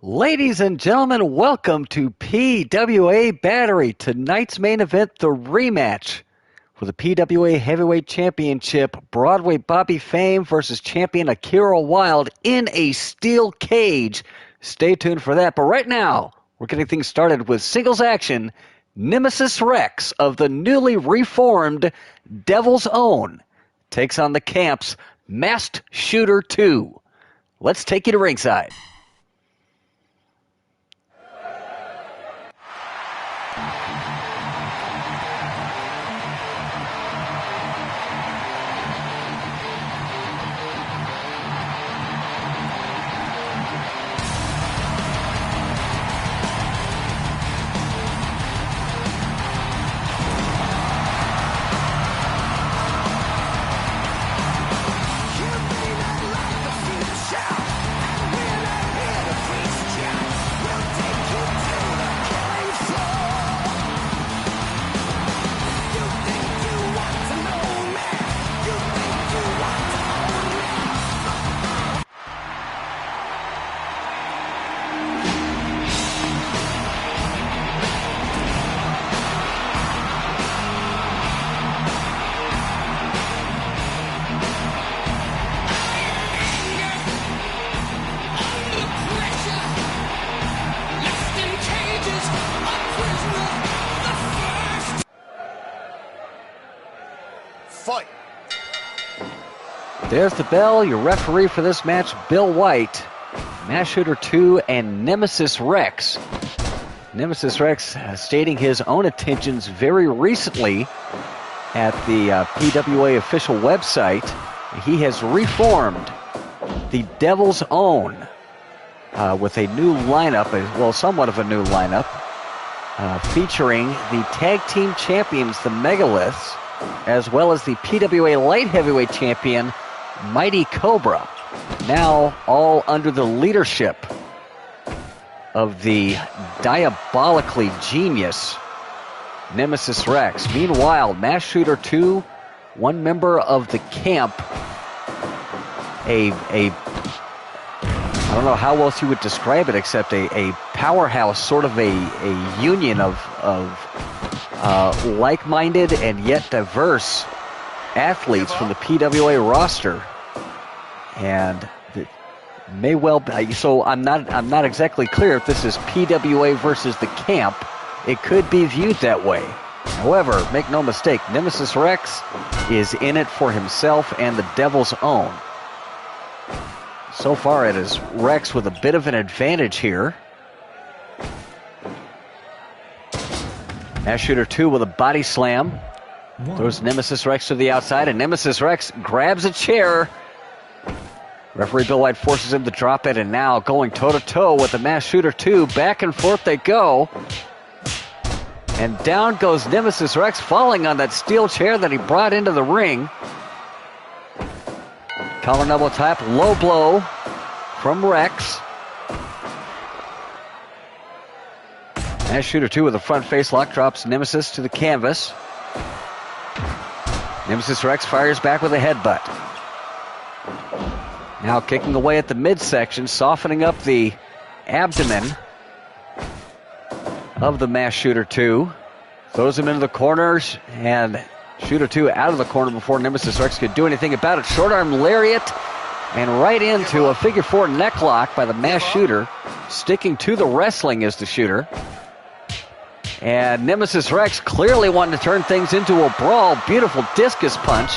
Ladies and gentlemen, welcome to PWA Battery. Tonight's main event, the rematch for the PWA Heavyweight Championship. Broadway Bobby Fame versus champion Akira Wilde in a steel cage. Stay tuned for that. But right now, we're getting things started with singles action. Nemesis Rex of the newly reformed Devil's Own takes on the Camp's Masked Shooter 2. Let's take you to ringside. Fight. There's the bell. Your referee for this match, Bill White. Masked Shooter 2 and Nemesis Rex. Nemesis Rex stating his own intentions very recently at the PWA official website. He has reformed the Devil's Own with a new lineup, well, somewhat of a new lineup, featuring the tag team champions, the Megaliths, as well as the PWA Light Heavyweight Champion, Mighty Cobra. Now all under the leadership of the diabolically genius Nemesis Rex. Meanwhile, Masked Shooter 2, one member of the Camp, I don't know how else you would describe it except a powerhouse, sort of a union of like-minded and yet diverse athletes from the PWA roster, and it may well be, so I'm not exactly clear if this is PWA versus the Camp. It could be viewed that way. However, make no mistake, Nemesis Rex is in it for himself and the Devil's Own. So far it is Rex with a bit of an advantage here. Masked Shooter 2 with a body slam. Throws Nemesis Rex to the outside, and Nemesis Rex grabs a chair. Referee Bill White forces him to drop it, and now going toe-to-toe with the Masked Shooter 2. Back and forth they go. And down goes Nemesis Rex, falling on that steel chair that he brought into the ring. Collar and elbow tap, low blow from Rex. Masked Shooter 2 with a front face lock drops Nemesis to the canvas. Nemesis Rex fires back with a headbutt. Now kicking away at the midsection, softening up the abdomen of the Masked Shooter 2. Throws him into the corners, and Shooter 2 out of the corner before Nemesis Rex could do anything about it. Short arm lariat, and right into a figure four neck lock by the Masked Shooter. Sticking to the wrestling is the Shooter. And Nemesis Rex clearly wanting to turn things into a brawl. Beautiful discus punch.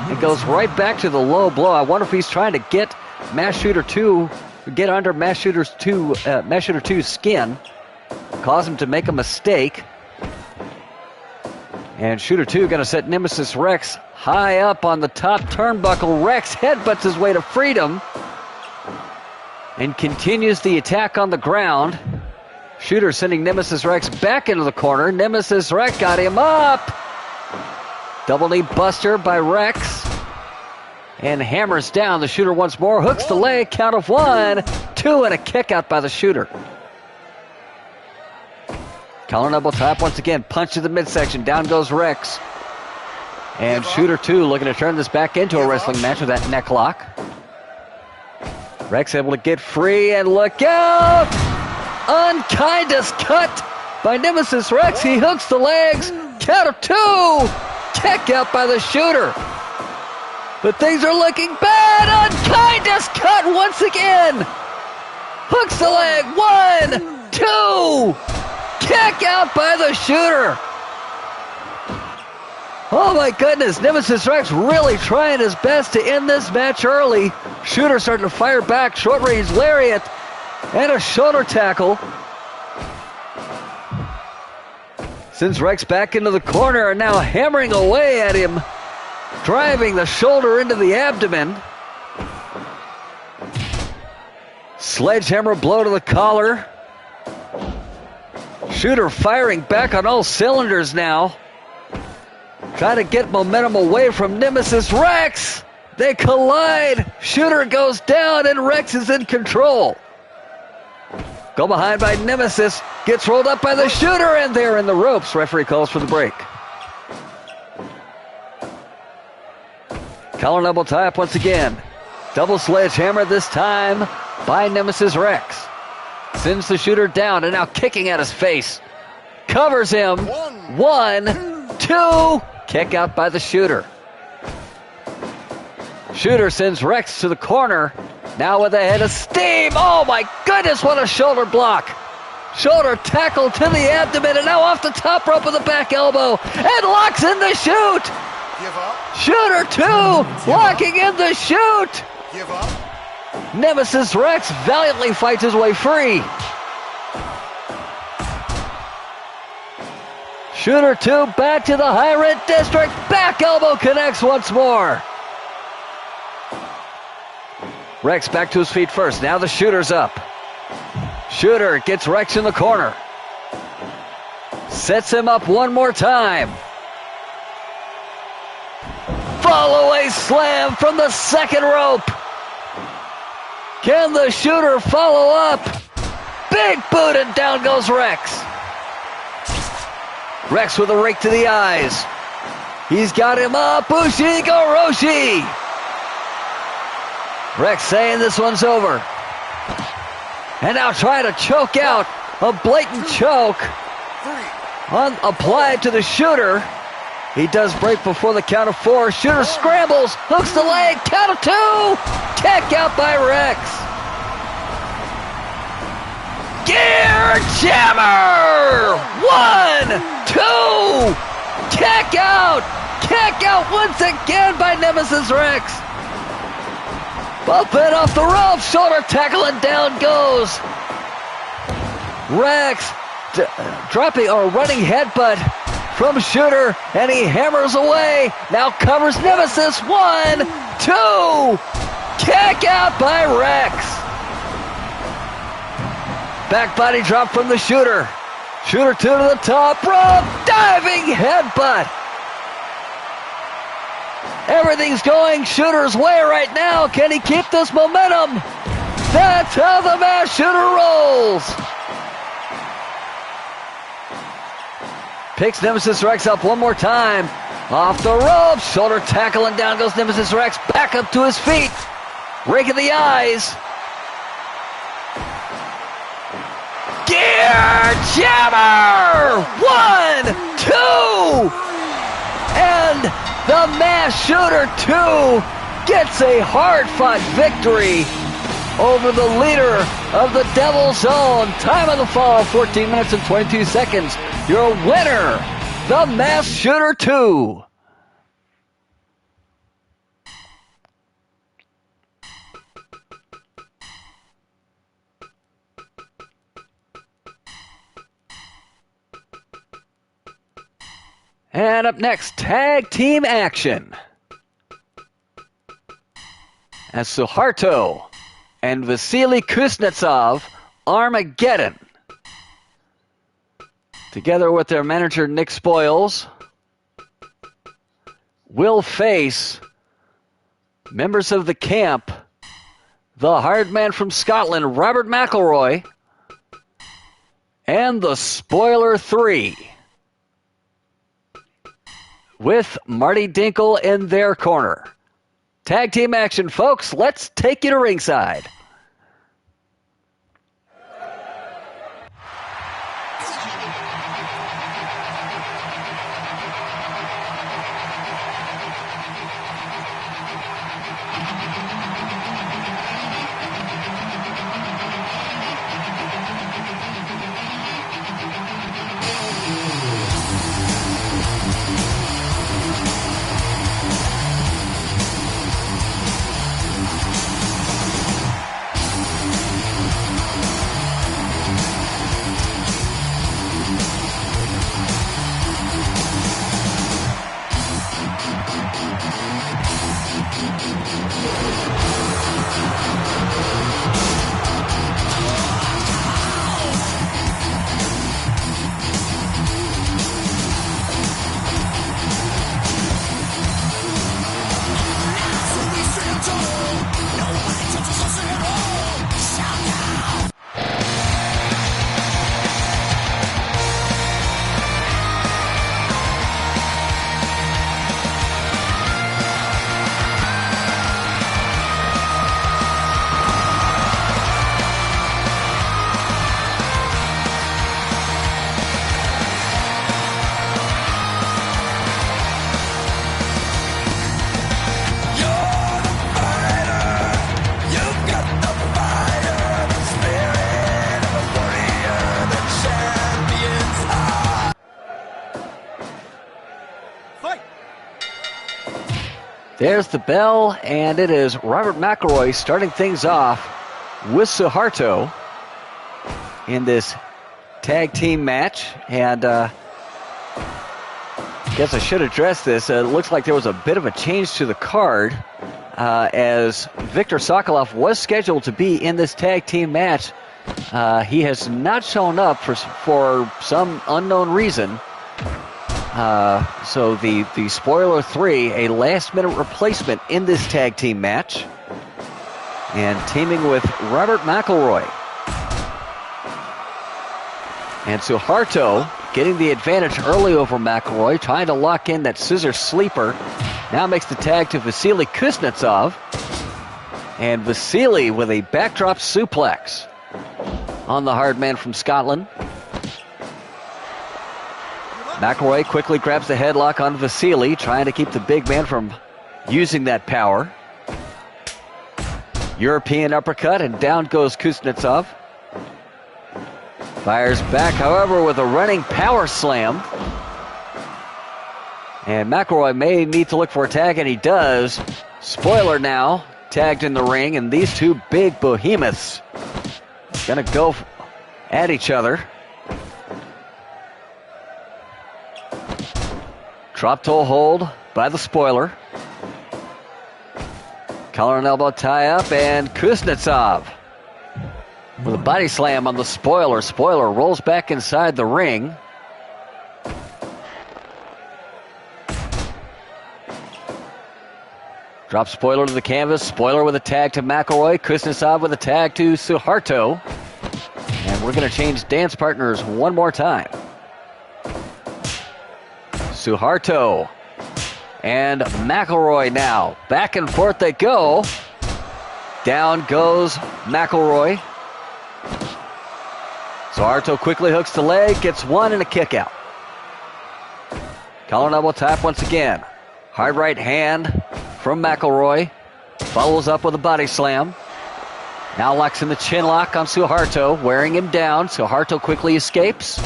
It goes right back to the low blow. I wonder if he's trying to get Masked Shooter 2, get under Masked Shooter 2's skin, cause him to make a mistake. And Shooter 2 going to set Nemesis Rex high up on the top turnbuckle. Rex headbutts his way to freedom and continues the attack on the ground. Shooter sending Nemesis Rex back into the corner. Nemesis Rex got him up. Double knee buster by Rex. And hammers down the Shooter once more. Hooks the leg. Count of 1, 2, and a kick out by the Shooter. Collar and elbow tap once again. Punch to the midsection. Down goes Rex. And Shooter 2 looking to turn this back into a wrestling match with that neck lock. Rex able to get free and look out! Unkindest cut by Nemesis Rex. He hooks the legs. Count of 2. Kick out by the shooter. But things are looking bad. Unkindest cut once again. Hooks the leg. 1, 2. Kick out by the shooter. Oh my goodness, Nemesis Rex really trying his best to end this match early. Shooter starting to fire back, short range lariat, and a shoulder tackle. Sends Rex back into the corner and now hammering away at him, driving the shoulder into the abdomen. Sledgehammer blow to the collar. Shooter firing back on all cylinders now. Trying to get momentum away from Nemesis Rex. They collide. Shooter goes down and Rex is in control. Go behind by Nemesis. Gets rolled up by the shooter and they're in the ropes. Referee calls for the break. Collar and elbow tie up once again. Double sledgehammer this time by Nemesis Rex. Sends the shooter down and now kicking at his face. Covers him. 1, 2. Kick out by the shooter. Shooter sends Rex to the corner. Now with a head of steam. Oh my goodness, what a shoulder block. Shoulder tackle to the abdomen and now off the top rope with a back elbow. And locks in the shoot. Give up. Shooter 2. Locking in the shoot. Give up. Nemesis Rex valiantly fights his way free. Shooter 2 back to the high rent district. Back elbow connects once more. Rex back to his feet first. Now the shooter's up. Shooter gets Rex in the corner. Sets him up one more time. Fall away slam from the second rope. Can the shooter follow up? Big boot and down goes Rex. Rex with a rake to the eyes. He's got him up. Ushigoroshi. Rex saying this one's over. And now trying to choke out. A blatant choke. Applied to the shooter. He does break before the count of 4. Shooter scrambles. Hooks the leg. Count of 2. Kick out by Rex. Gear jammer! 1, 2, kick out! Kick out once again by Nemesis Rex. Bumping off the rope, shoulder tackle, and down goes. Rex dropping or running headbutt from Shooter, and he hammers away. Now covers Nemesis. 1, 2, kick out by Rex. Back body drop from the Shooter. Shooter 2 to the top rope. Diving headbutt. Everything's going Shooter's way right now. Can he keep this momentum? That's how the mass shooter rolls. Picks Nemesis Rex up one more time. Off the rope. Shoulder tackle and down goes Nemesis Rex. Back up to his feet. Rake in the eyes. Gear jammer! 1, 2! And the mass shooter 2 gets a hard-fought victory over the leader of the Devil's Zone. Time of the fall, 14 minutes and 22 seconds. Your winner, the mass shooter 2. And up next, tag team action. As Suharto and Vasily Kuznetsov, Armageddon, together with their manager Nick Spoils, will face members of the camp, the hard man from Scotland, Robert McElroy, and the Spoiler 3. With Marty Dinkle in their corner. Tag team action, folks. Let's take you to ringside. There's the bell, and it is Robert McElroy starting things off with Suharto in this tag team match. And guess I should address this. It looks like there was a bit of a change to the card as Viktor Sokolov was scheduled to be in this tag team match. He has not shown up for some unknown reason. So the Spoiler 3, a last-minute replacement in this tag team match. And teaming with Robert McElroy. And Suharto getting the advantage early over McElroy, trying to lock in that scissor sleeper. Now makes the tag to Vasily Kuznetsov. And Vasily with a backdrop suplex on the hard man from Scotland. McElroy quickly grabs the headlock on Vasily, trying to keep the big man from using that power. European uppercut, and down goes Kuznetsov. Fires back, however, with a running power slam. And McElroy may need to look for a tag, and he does. Spoiler now, tagged in the ring, and these two big behemoths gonna go at each other. Drop toe hold by the Spoiler. Collar and elbow tie up, and Kuznetsov with a body slam on the Spoiler. Spoiler rolls back inside the ring. Drop Spoiler to the canvas. Spoiler with a tag to McElroy. Kuznetsov with a tag to Suharto. And we're going to change dance partners one more time. Suharto and McElroy now. Back and forth they go. Down goes McElroy. Suharto quickly hooks the leg, gets one and a kick out. Collar and elbow tap once again. Hard right hand from McElroy. Follows up with a body slam. Now locks in the chin lock on Suharto, wearing him down. Suharto quickly escapes.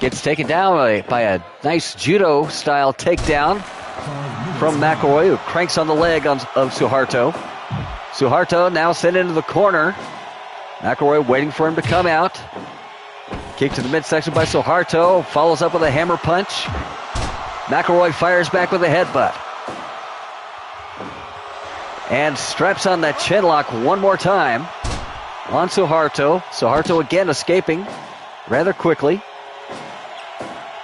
Gets taken down by a nice judo-style takedown from McElroy, who cranks on the leg of Suharto. Suharto now sent into the corner. McElroy waiting for him to come out. Kick to the midsection by Suharto. Follows up with a hammer punch. McElroy fires back with a headbutt. And straps on that chin lock one more time on Suharto. Suharto again escaping rather quickly.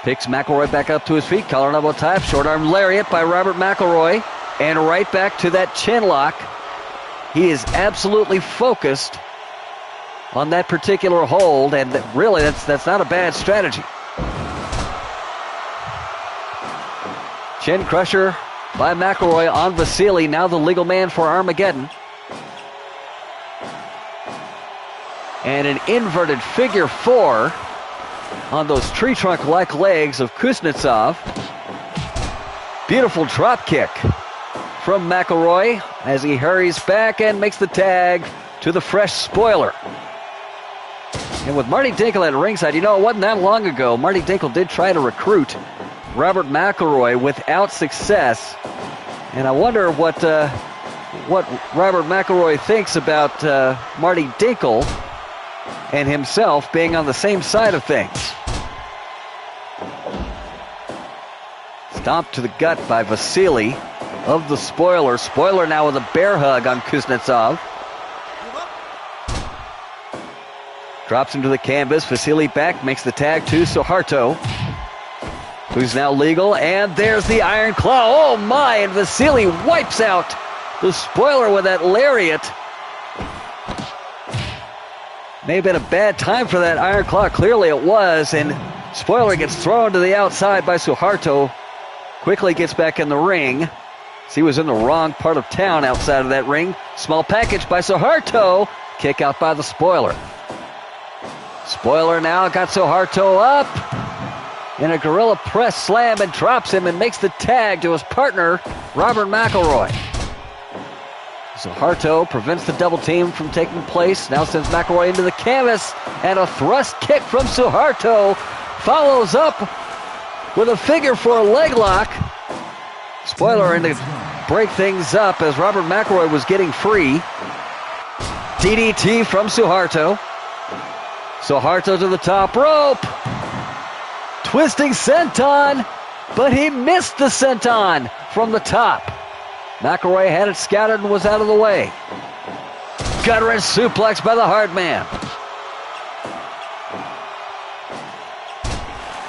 Picks McElroy back up to his feet. Collar and elbow tie, short arm lariat by Robert McElroy. And right back to that chin lock. He is absolutely focused on that particular hold, and really that's not a bad strategy. Chin crusher by McElroy on Vasily, now the legal man for Armageddon. And an inverted figure four on those tree trunk-like legs of Kuznetsov. Beautiful drop kick from McElroy as he hurries back and makes the tag to the fresh Spoiler. And with Marty Dinkle at ringside, it wasn't that long ago, Marty Dinkle did try to recruit Robert McElroy without success. And I wonder what Robert McElroy thinks about Marty Dinkle and himself being on the same side of things. Stomped to the gut by Vasily of the Spoiler. Spoiler now with a bear hug on Kuznetsov. Drops him to the canvas. Vasily back, makes the tag to Suharto, who's now legal. And there's the Iron Claw. Oh my, and Vasily wipes out the Spoiler with that lariat. May have been a bad time for that Iron Claw. Clearly it was. And Spoiler gets thrown to the outside by Suharto. Quickly gets back in the ring. He was in the wrong part of town outside of that ring. Small package by Suharto. Kick out by the Spoiler. Spoiler now got Suharto up in a gorilla press slam and drops him and makes the tag to his partner, Robert McElroy. Suharto prevents the double team from taking place. Now sends McElroy into the canvas, and a thrust kick from Suharto follows up with a figure four leg lock. Spoiler in to break things up as Robert McElroy was getting free. DDT from Suharto. Suharto to the top rope. Twisting senton, but he missed the senton from the top. McElroy had it scouted and was out of the way. Gut-wrench suplex by the hard man.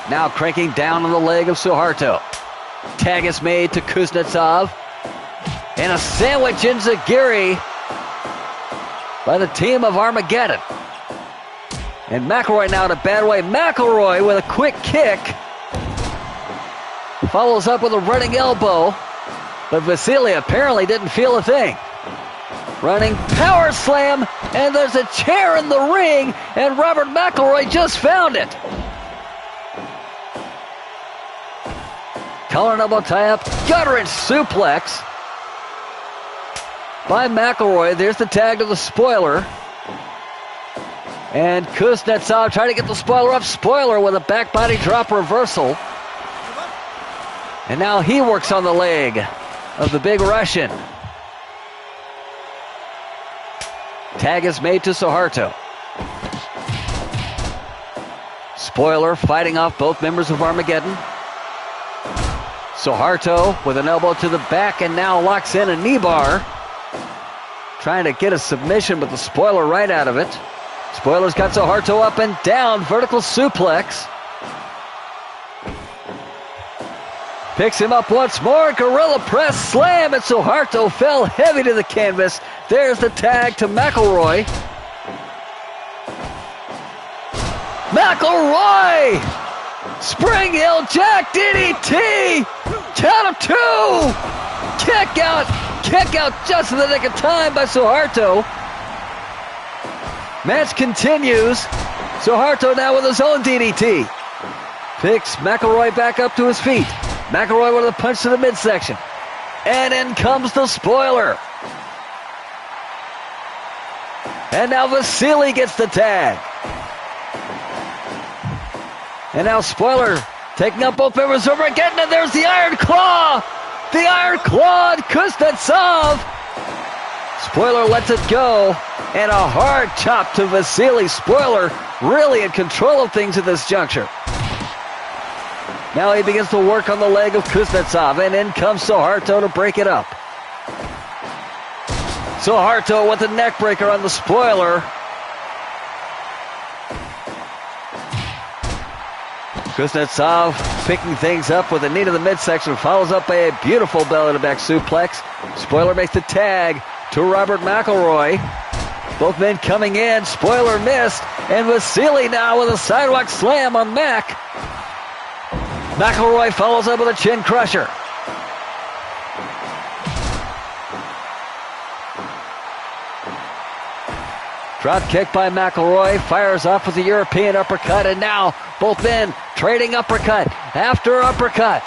Now cranking down on the leg of Suharto. Tag is made to Kuznetsov. And a sandwich enziguri by the team of Armageddon. And McElroy now in a bad way. McElroy with a quick kick. Follows up with a running elbow. But Vasily apparently didn't feel a thing. Running power slam. And there's a chair in the ring. And Robert McElroy just found it. Collar and elbow tie-up. Gut-wrench suplex by McElroy. There's the tag to the spoiler. And Kuznetsov trying to get the spoiler up. Spoiler with a back body drop reversal. And now he works on the leg of the big Russian. Tag is made to Suharto. Spoiler fighting off both members of Armageddon. Suharto with an elbow to the back and now locks in a knee bar. Trying to get a submission, but the spoiler right out of it. Spoiler's got Suharto up and down. Vertical suplex. Picks him up once more. Gorilla press slam, and Suharto fell heavy to the canvas. There's the tag to McElroy. McElroy! Spring heel jack DDT! Count of two! Kick out just in the nick of time by Suharto. Match continues. Suharto now with his own DDT. Picks McElroy back up to his feet. McElroy with a punch to the midsection. And in comes the spoiler. And now Vasily gets the tag. And now spoiler taking up both members over again. And there's the Iron Claw. The Iron Claw, Kuznetsov. Spoiler lets it go. And a hard chop to Vasily. Spoiler really in control of things at this juncture. Now he begins to work on the leg of Kuznetsov. And in comes Suharto to break it up. Suharto with a neck breaker on the spoiler. Kuznetsov picking things up with a knee to the midsection. Follows up by a beautiful belly-to-back suplex. Spoiler makes the tag to Robert McElroy. Both men coming in. Spoiler missed. And Vasily now with a sidewalk slam on Mac. McElroy follows up with a chin crusher. Drop kick by McElroy. Fires off with a European uppercut. And now both men trading uppercut after uppercut.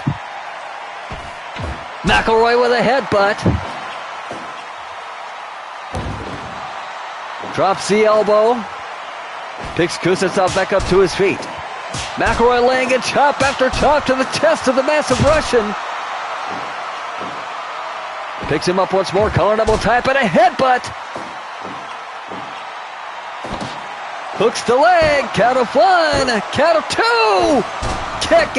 McElroy with a headbutt. Drops the elbow. Picks Kuznetsov back up to his feet. McElroy laying in chop after chop to the chest of the massive Russian. Picks him up once more. Collar double type and a headbutt. Hooks the leg. Count of one. Count of two. Kick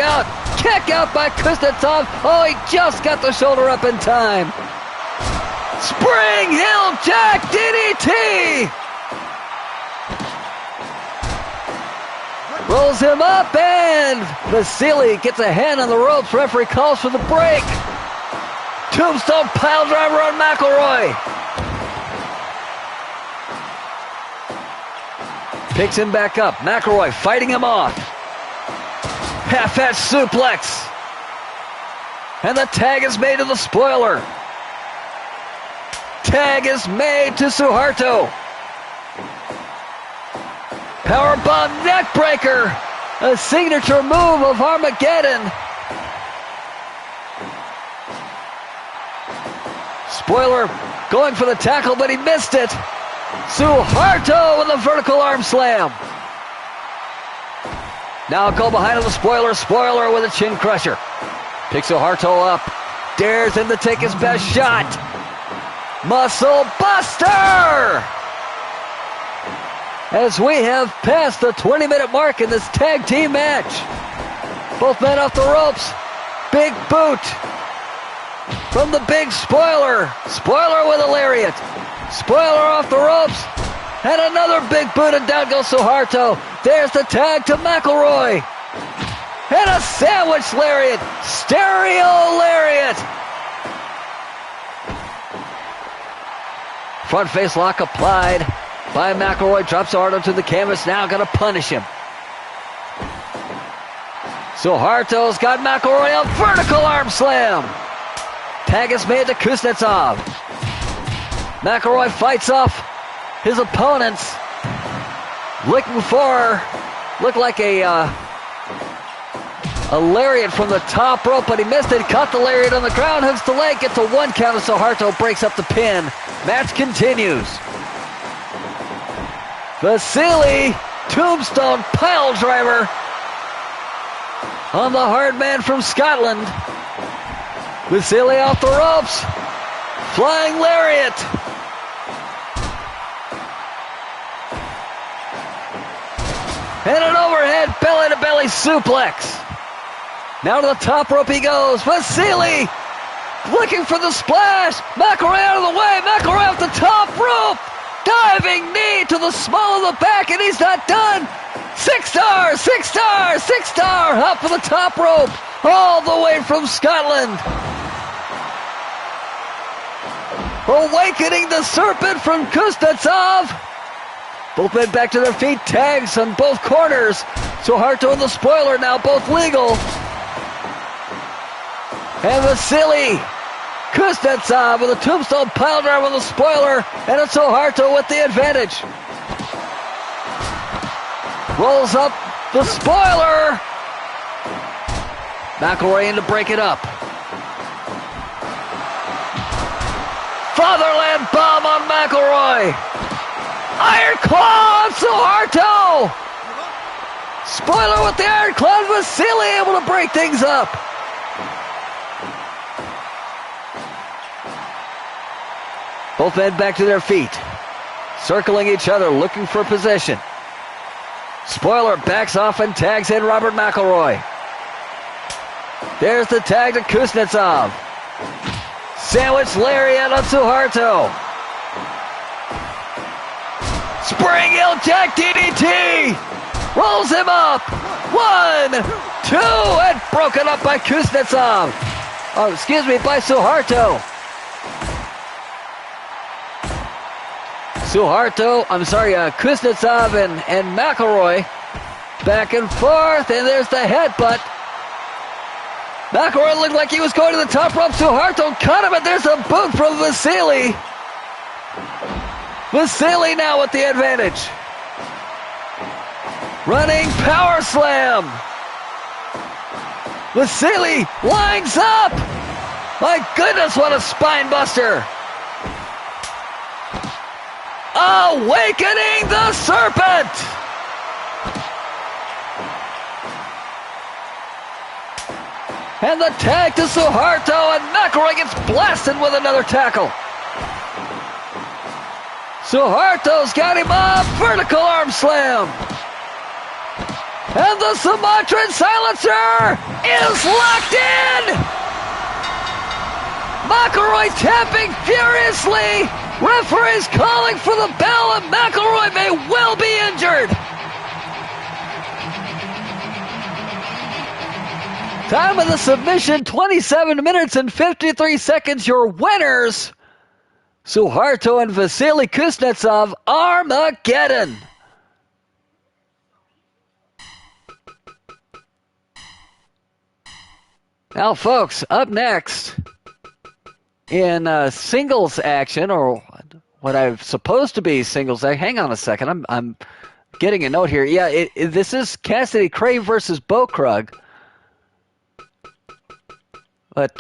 out by Kuznetsov. Oh, he just got the shoulder up in time. Spring heel jack DDT. Rolls him up and Vasily gets a hand on the ropes. Referee calls for the break. Tombstone pile driver on McElroy. Picks him back up. McElroy fighting him off. Half-hatch suplex. And the tag is made to the spoiler. Tag is made to Suharto. Powerbomb neckbreaker. A signature move of Armageddon. Spoiler going for the tackle, but he missed it. Suharto with a vertical arm slam. Now go behind on the spoiler. Spoiler with a chin crusher. Picks Suharto up. Dares him to take his best shot. Muscle Buster! As we have passed the 20-minute mark in this tag team match. Both men off the ropes. Big boot from the big spoiler. Spoiler with a lariat. Spoiler off the ropes. And another big boot, and down goes Suharto. There's the tag to McElroy. And a sandwich lariat. Stereo lariat. Front face lock applied by McElroy. Drops Suharto to the canvas. Now going to punish him. Suharto's got McElroy a vertical arm slam. Tag is made to Kuznetsov. McElroy fights off his opponents. Looked like a lariat from the top rope, but he missed it. Caught the lariat on the ground, hooks the leg, gets a 1 count, and Suharto breaks up the pin. Match continues. Vasily, tombstone pile driver on the hard man from Scotland. Vasily off the ropes. Flying lariat. And an overhead belly-to-belly suplex. Now to the top rope he goes. Vasily looking for the splash. McElroy out of the way. McElroy off the top rope. Diving knee to the small of the back, and he's not done. 6-star, 6-star, 6-star. Up for the top rope. All the way from Scotland. Awakening the serpent from Kuznetsov. Both men back to their feet. Tags on both corners. Suharto and the spoiler now both legal. And Vasily Kuznetsov with a tombstone pile driver on the spoiler. And it's Suharto with the advantage. Rolls up the spoiler. McElroy in to break it up. Fatherland bomb on McElroy. Iron Claw on Suharto. Spoiler with the Iron Claw. Vasily able to break things up. Both men back to their feet. Circling each other, looking for position. Spoiler backs off and tags in Robert McElroy. There's the tag to Kuznetsov. Sandwich lariat on Suharto. Spring heel jack DDT. Rolls him up. 1, 2, and broken up by Kuznetsov. By Suharto. Kuznetsov and McElroy back and forth, and there's the headbutt. McElroy looked like he was going to the top rope. Suharto caught him, and there's a boot from Vasily. Vasily now with the advantage. Running power slam. Vasily lines up. My goodness, what a spine buster. Awakening the serpent. And the tag to Suharto, and McElroy gets blasted with another tackle. Suharto's got him up. Vertical arm slam. And the Sumatran silencer is locked in. McElroy tapping furiously. Referee's calling for the bell, and McElroy may well be injured. Time of the submission, 27 minutes and 53 seconds. Your winners, Suharto and Vasily Kuznetsov, Armageddon. Now, folks, up next in singles action, or what I've supposed to be singles action. Hang on a second. I'm getting a note here. Yeah, this is Cassidy Cray versus Bo Krug. But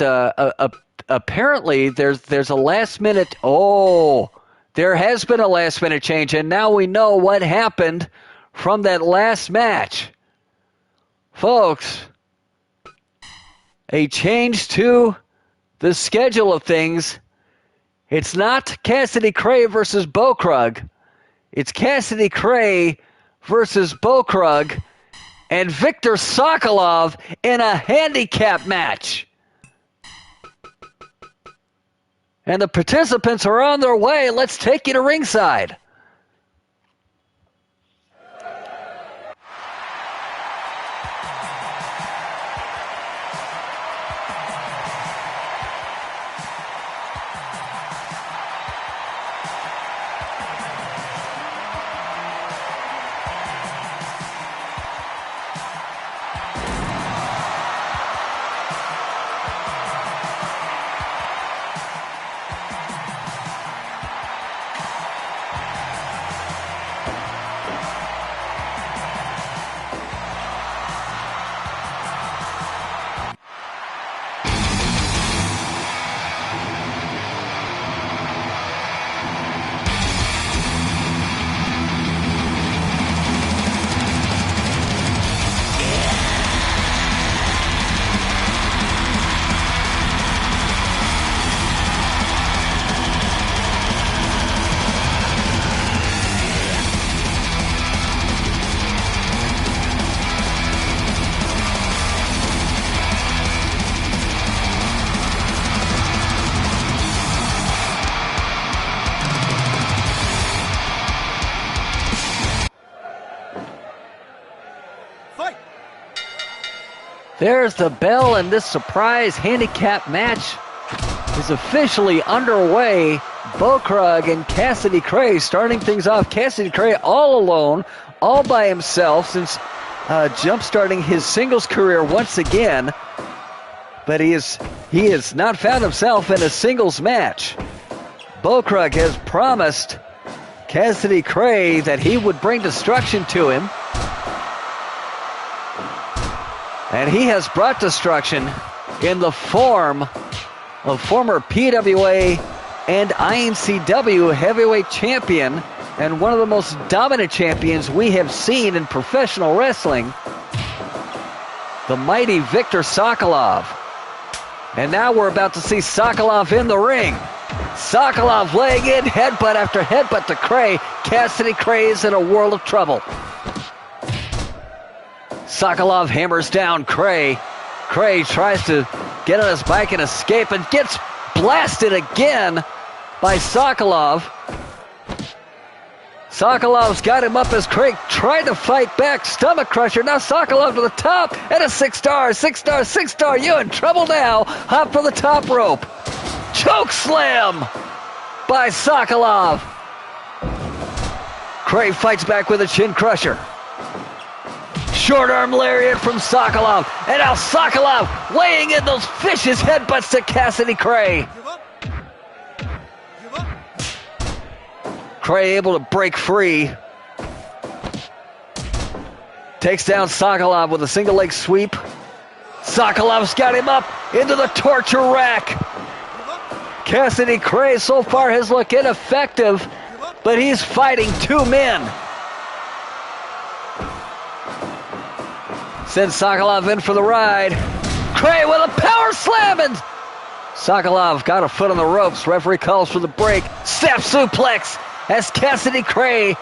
apparently there's a last minute. Oh, there has been a last minute change, and now we know what happened from that last match. Folks, a change to the schedule of things, it's not Cassidy Cray versus Bo Krug. It's Cassidy Cray versus Bo Krug and Viktor Sokolov in a handicap match. And the participants are on their way. Let's take you to ringside. There's the bell, and this surprise handicap match is officially underway. Bo Krug and Cassidy Cray starting things off. Cassidy Cray all alone, all by himself since jump-starting his singles career once again. But he has not found himself in a singles match. Bo Krug has promised Cassidy Cray that he would bring destruction to him. And he has brought destruction in the form of former PWA and INCW heavyweight champion and one of the most dominant champions we have seen in professional wrestling, the mighty Viktor Sokolov. And now we're about to see Sokolov in the ring. Sokolov laying in headbutt after headbutt to Cray. Cassidy Cray is in a world of trouble. Sokolov hammers down Cray. Cray tries to get on his bike and escape and gets blasted again by Sokolov. Sokolov's got him up as Cray tried to fight back. Stomach crusher. Now Sokolov to the top and a 6-star. 6-star, 6-star. You in trouble now. Hop for the top rope. Choke slam by Sokolov. Cray fights back with a chin crusher. Short arm lariat from Sokolov. And now Sokolov laying in those vicious headbutts to Cassidy Cray. Cray able to break free. Takes down Sokolov with a single leg sweep. Sokolov's got him up into the torture rack. Cassidy Cray so far has looked ineffective, but he's fighting two men. Sends Sokolov in for the ride. Cray with a power slam, and Sokolov got a foot on the ropes. Referee calls for the break. Snap suplex as Cassidy Cray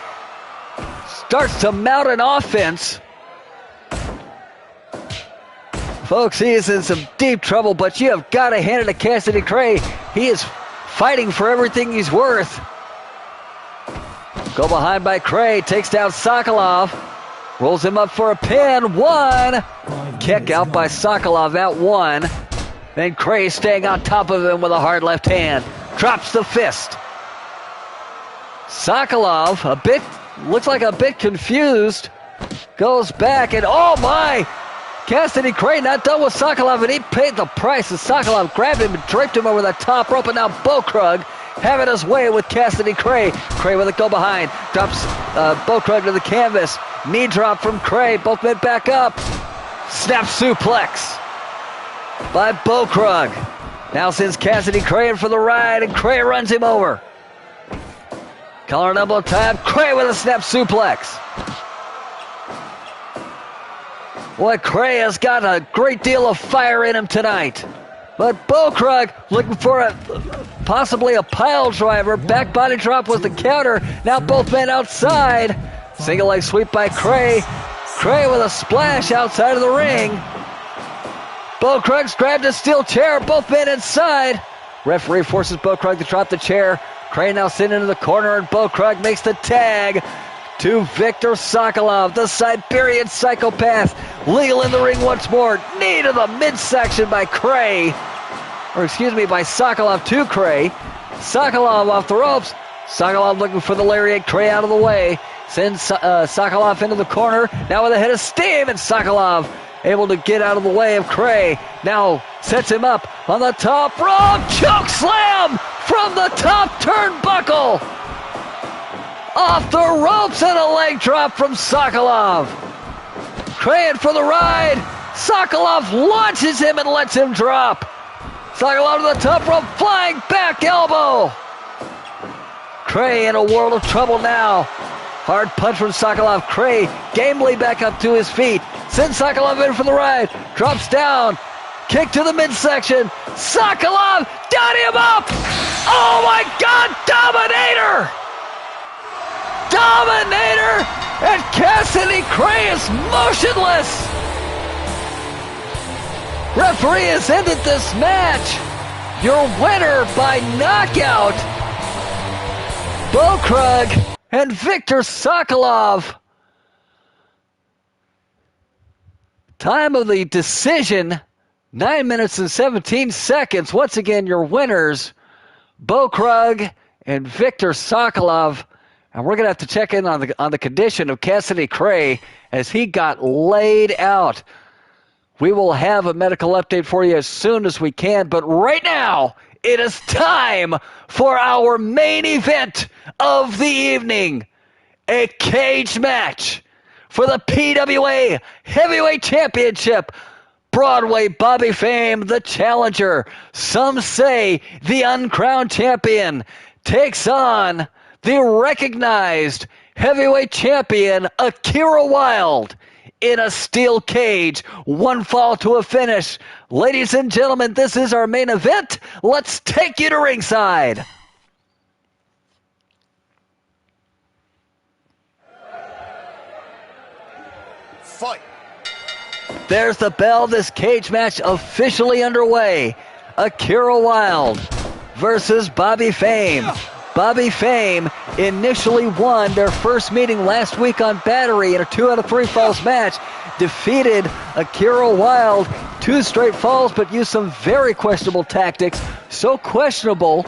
starts to mount an offense. Folks, he is in some deep trouble, but you have got to hand it to Cassidy Cray. He is fighting for everything he's worth. Go behind by Cray, takes down Sokolov. Rolls him up for a pin. One. Kick out by Sokolov, out one. Then Cray staying on top of him with a hard left hand. Drops the fist. Sokolov, looks like a bit confused. Goes back and oh my! Cassidy Cray not done with Sokolov, and he paid the price as Sokolov grabbed him and draped him over the top rope, and now Bo Krug having his way with Cassidy Cray. Cray with a go behind. Drops Bo Krug to the canvas. Knee drop from Cray. Both men back up. Snap suplex by Bo Krug. Now sends Cassidy Cray in for the ride, and Cray runs him over. Collar and elbow time. Cray with a snap suplex. Boy, Cray has got a great deal of fire in him tonight. But Bokrug looking for possibly a pile driver. Back body drop was the counter. Now both men outside. Single leg sweep by Cray. Cray with a splash outside of the ring. Bokrug's grabbed a steel chair. Both men inside. Referee forces Bokrug to drop the chair. Cray now sitting in the corner, and Bokrug makes the tag to Viktor Sokolov, the Siberian psychopath. Legal in the ring once more. Knee to the midsection by Cray. By Sokolov to Cray. Sokolov off the ropes. Sokolov looking for the lariat. Cray out of the way. Sends Sokolov into the corner. Now with a head of steam, and Sokolov able to get out of the way of Cray. Now sets him up on the top rope. Choke slam from the top turnbuckle. Off the ropes, and a leg drop from Sokolov. Cray in for the ride. Sokolov launches him and lets him drop. Sokolov to the top rope, flying back elbow. Cray in a world of trouble now. Hard punch from Sokolov. Cray gamely back up to his feet. Sends Sokolov in for the ride. Drops down. Kick to the midsection. Sokolov, down him up. Oh my God, Dominator! Dominator, and Cassidy Cray is motionless. Referee has ended this match. Your winner by knockout, Bokrug and Viktor Sokolov. Time of the decision, 9 minutes and 17 seconds. Once again, your winners, Bokrug and Viktor Sokolov. And we're going to have to check in on the condition of Cassidy Cray as he got laid out. We will have a medical update for you as soon as we can. But right now, it is time for our main event of the evening. A cage match for the PWA Heavyweight Championship. Broadway Bobby Fame, the challenger. Some say the uncrowned champion, takes on the recognized heavyweight champion, Akira Wilde, in a steel cage. One fall to a finish. Ladies and gentlemen, this is our main event. Let's take you to ringside. Fight. There's the bell. This cage match officially underway. Akira Wilde versus Bobby Fame. Bobby Fame initially won their first meeting last week on Battery in a 2 out of 3 falls match. Defeated Akira Wilde 2 straight falls, but used some very questionable tactics. So questionable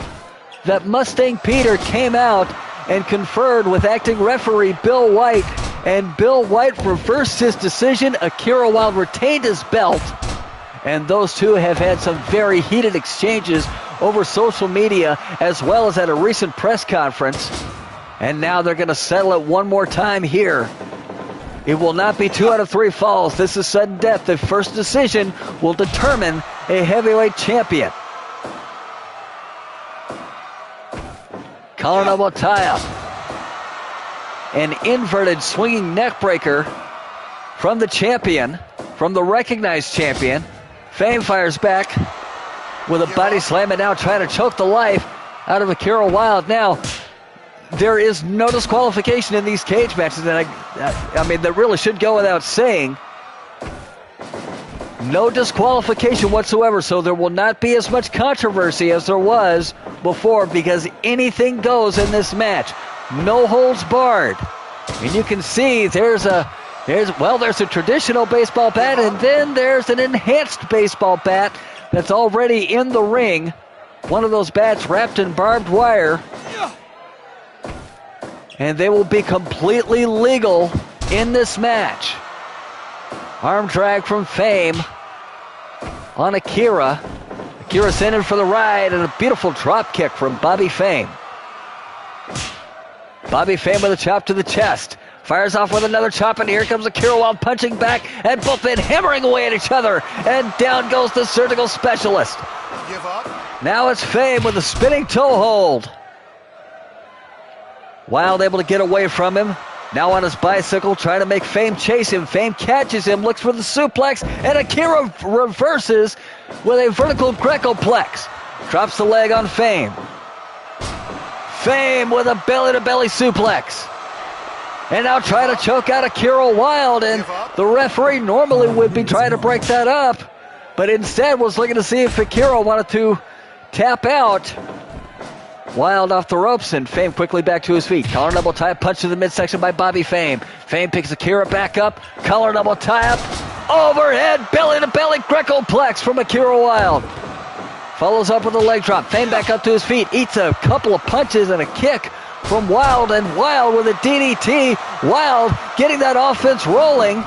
that Mustang Peter came out and conferred with acting referee Bill White. And Bill White reversed his decision. Akira Wilde retained his belt. And those two have had some very heated exchanges over social media, as well as at a recent press conference. And now they're going to settle it one more time here. It will not be 2 out of 3 falls. This is sudden death. The first decision will determine a heavyweight champion. Collar tie-up. An inverted swinging neck breaker from the champion, from the recognized champion. Fame fires back with a body slam, and now trying to choke the life out of Akira Wilde. Now, there is no disqualification in these cage matches, and I mean, that really should go without saying. No disqualification whatsoever, so there will not be as much controversy as there was before, because anything goes in this match. No holds barred. And you can see there's a traditional baseball bat, and then there's an enhanced baseball bat that's already in the ring. One of those bats wrapped in barbed wire. And they will be completely legal in this match. Arm drag from Fame on Akira. Akira sent in for the ride, and a beautiful drop kick from Bobby Fame. Bobby Fame with a chop to the chest. Fires off with another chop, and here comes Akira Wilde punching back, and both men hammering away at each other. And down goes the surgical specialist. Give up. Now it's Fame with a spinning toe hold. Wilde able to get away from him. Now on his bicycle, trying to make Fame chase him. Fame catches him, looks for the suplex, and Akira reverses with a vertical Greco-plex. Drops the leg on Fame. Fame with a belly-to-belly suplex. And now trying to choke out Akira Wilde, and the referee normally would be trying to break that up, but instead was looking to see if Akira wanted to tap out. Wilde off the ropes, and Fame quickly back to his feet. Collar double tie, punch to the midsection by Bobby Fame. Fame picks Akira back up. Collar double tie up. Overhead, belly-to-belly Greco-plex from Akira Wilde. Follows up with a leg drop. Fame back up to his feet. Eats a couple of punches and a kick from Wilde, and Wilde with a DDT. Wilde getting that offense rolling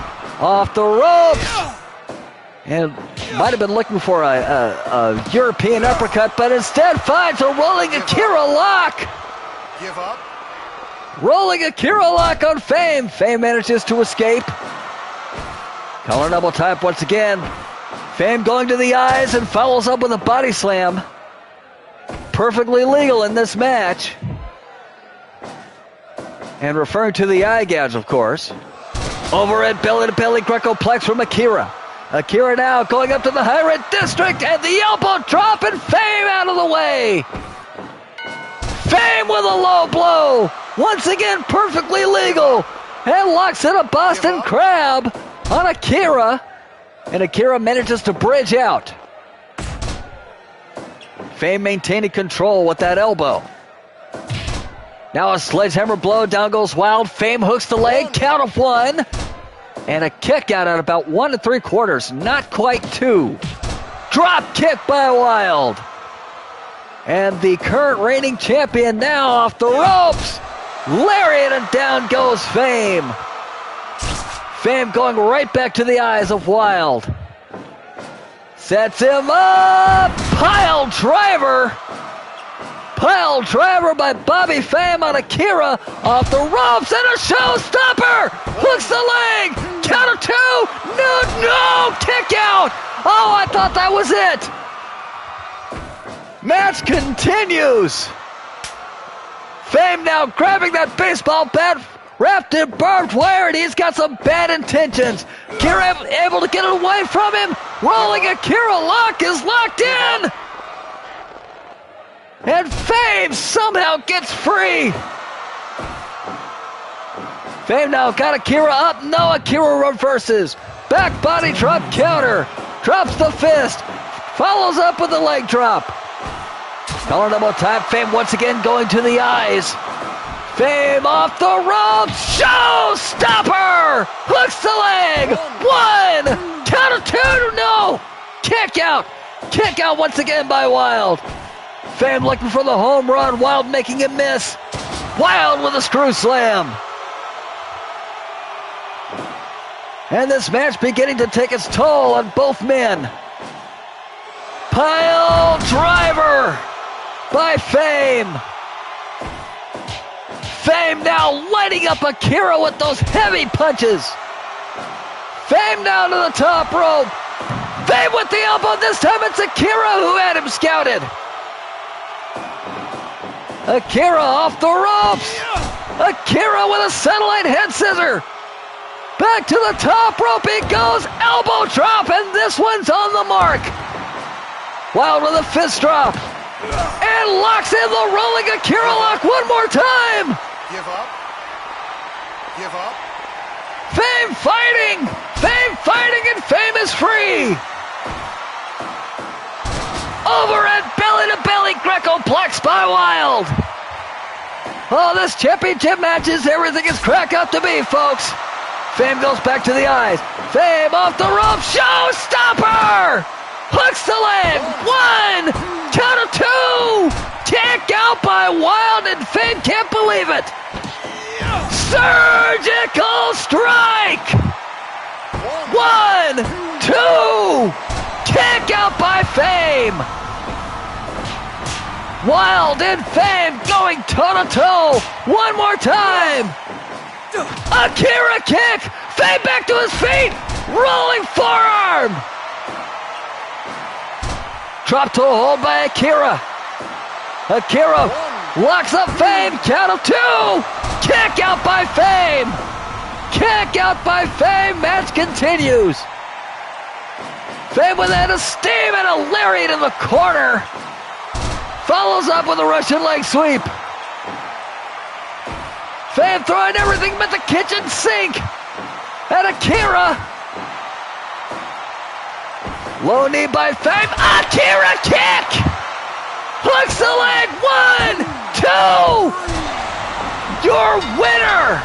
off the ropes. And might have been looking for a European uppercut, but instead finds a rolling Akira lock. Give up. Rolling Akira lock on Fame. Fame manages to escape. Collar double type once again. Fame going to the eyes and follows up with a body slam. Perfectly legal in this match. And referring to the eye gouge, of course. Overhead belly-to-belly Greco-plex from Akira. Akira now going up to the high red district, and the elbow drop, and Fame out of the way. Fame with a low blow. Once again, perfectly legal. And locks in a Boston Crab on Akira. And Akira manages to bridge out. Fame maintaining control with that elbow. Now a sledgehammer blow, down goes Wilde. Fame hooks the leg, count of one. And a kick out at about 1 3/4, not quite 2. Drop kick by Wilde. And the current reigning champion now off the ropes. Lariat, and down goes Fame. Fame going right back to the eyes of Wilde. Sets him up. Pile driver. Pile driver by Bobby Fame on Akira off the ropes, and a showstopper. Hooks the leg. Count of 2. No, kick out. Oh, I thought that was it. Match continues. Fame now grabbing that baseball bat wrapped in barbed wire, and he's got some bad intentions. Akira able to get it away from him. Rolling Akira lock is locked in. And Fame somehow gets free. Fame now got Akira up. No, Akira reverses. Back body drop counter. Drops the fist. Follows up with the leg drop. Collar double time. Fame once again going to the eyes. Fame off the ropes. Showstopper. Hooks the leg. 1. Count of 2. No. Kick out. Kick out once again by Wilde. Fame looking for the home run. Wilde making it miss. Wilde with a screw slam. And this match beginning to take its toll on both men. Pile driver by Fame. Fame now lighting up Akira with those heavy punches. Fame down to the top rope. Fame with the elbow. This time it's Akira who had him scouted. Akira off the ropes. Akira with a satellite head scissor. Back to the top rope he goes. Elbow drop, and this one's on the mark. Wilde with a fist drop. And locks in the rolling Akira lock one more time. Give up. Give up. Fame fighting. Fame fighting, and Fame is free. Overhead belly-to-belly Greco-plex by Wilde. Oh, this championship match is everything it's cracked up to be, folks. Fame goes back to the eyes. Fame off the rope. Showstopper. Hooks the leg. 1. Count of 2. Kick out by Wilde, and Fame can't believe it. Surgical strike. 1, 2. Kick out by Fame. Wilde and Fame going toe-to-toe. One more time. Akira kick. Fame back to his feet. Rolling forearm. Drop toe hold by Akira. Akira locks up Fame. Count of 2. Kick out by Fame. Kick out by Fame. Match continues. Fame with that of steam and a lariat in the corner. Follows up with a Russian leg sweep. Fame throwing everything but the kitchen sink. And Akira. Low knee by Fame. Akira kick. Hooks the leg. 1, 2. Your winner.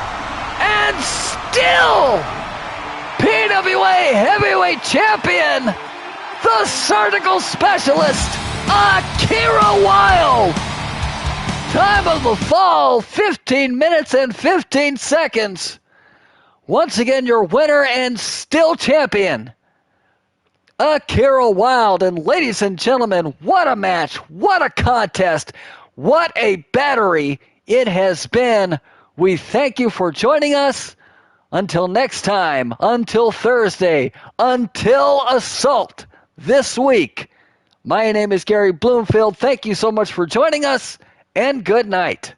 And still PWA Heavyweight Champion, the Surgical Specialist, Akira Wilde. Time of the fall, 15 minutes and 15 seconds. Once again, your winner and still champion, Akira Wilde. And ladies and gentlemen, what a match, what a contest, what a battery it has been. We thank you for joining us. Until next time, until Thursday, until Assault this week. My name is Gary Bloomfield. Thank you so much for joining us, and good night.